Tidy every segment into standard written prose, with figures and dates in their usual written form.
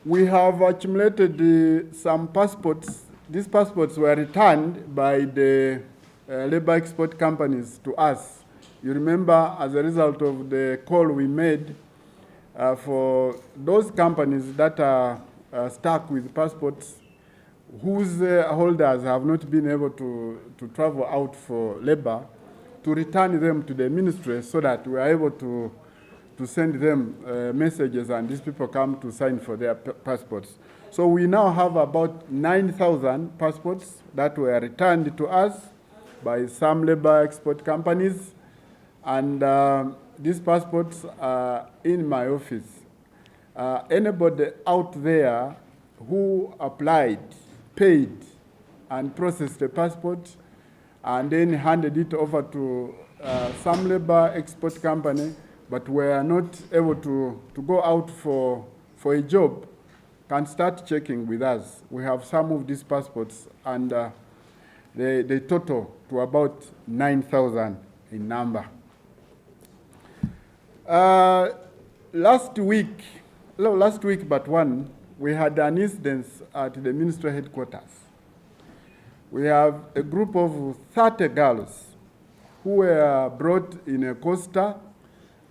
We have accumulated some passports. These passports were returned by the labor export companies to us. You remember, as a result of the call we made for those companies that are stuck with passports whose holders have not been able to travel out for labor, to return them to the ministry so that we are able to send them messages and these people come to sign for their passports. So we now have about 9,000 passports that were returned to us by some labor export companies. And these passports are in my office. Anybody out there who applied, paid, and processed a passport, and then handed it over to some labor export company, but were not able to go out for a job, can start checking with us. We have some of these passports, and they total to about 9,000 in number. Last week but one, we had an incident at the ministry headquarters. We have a group of 30 girls who were brought in a coaster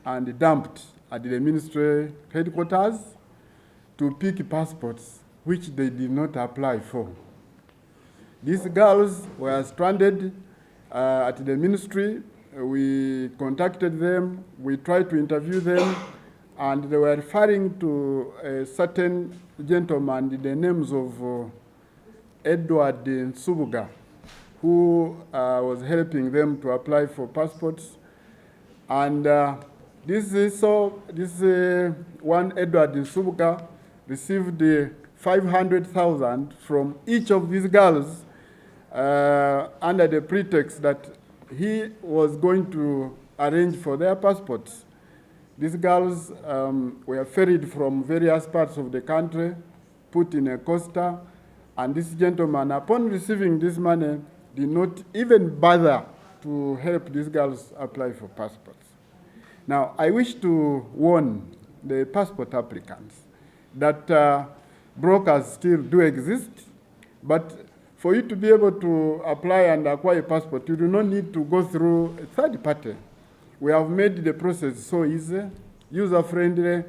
and dumped at the ministry headquarters to pick passports which they did not apply for. These girls were stranded at the ministry. We contacted them, we tried to interview them, and they were referring to a certain gentleman, the names of Edward Nsubuga, who was helping them to apply for passports. And this one Edward Nsubuga received 500,000 from each of these girls under the pretext that he was going to arrange for their passports. These girls were ferried from various parts of the country, put in a coaster, and this gentleman, upon receiving this money, did not even bother to help these girls apply for passports. Now, I wish to warn the passport applicants that brokers still do exist, but for you to be able to apply and acquire a passport, you do not need to go through a third party. We have made the process so easy, user-friendly.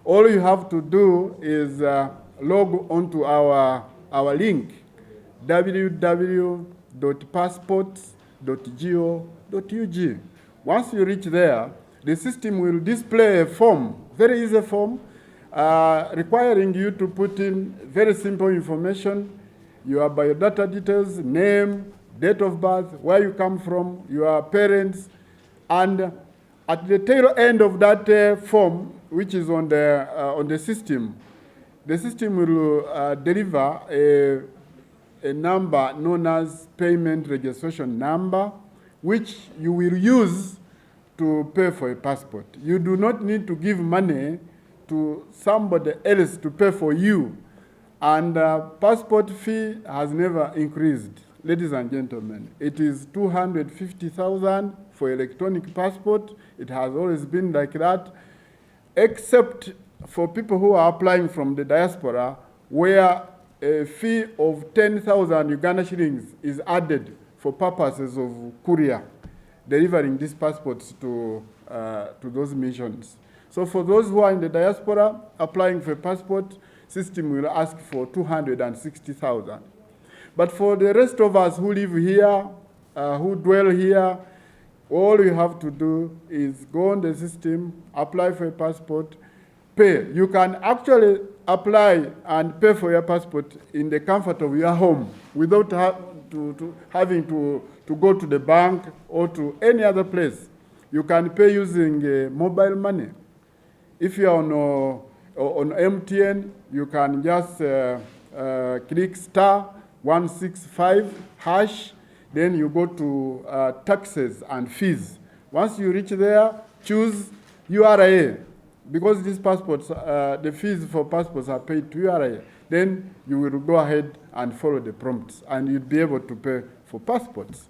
All you have to do is log onto our link, www.passports.go.ug. Once you reach there, the system will display a form, very easy form, requiring you to put in very simple information, your biodata details, name, date of birth, where you come from, your parents, and at the tail end of that form, which is on the system will deliver a number known as payment registration number, which you will use to pay for a passport. You do not need to give money to somebody else to pay for you. And passport fee has never increased. Ladies and gentlemen, it is 250,000 for electronic passport. It has always been like that, except for people who are applying from the diaspora, where a fee of 10,000 Uganda shillings is added for purposes of courier, delivering these passports to those missions. So for those who are in the diaspora applying for a passport, system will ask for 260,000. But for the rest of us who live here, who dwell here, all you have to do is go on the system, apply for a passport, pay. You can actually apply and pay for your passport in the comfort of your home without having to go to the bank or to any other place. You can pay using mobile money. If you're on MTN, you can just click *165#, then you go to taxes and fees. Once you reach there, choose URA, because these passports, the fees for passports are paid to URA. Then you will go ahead and follow the prompts, and you'll be able to pay for passports.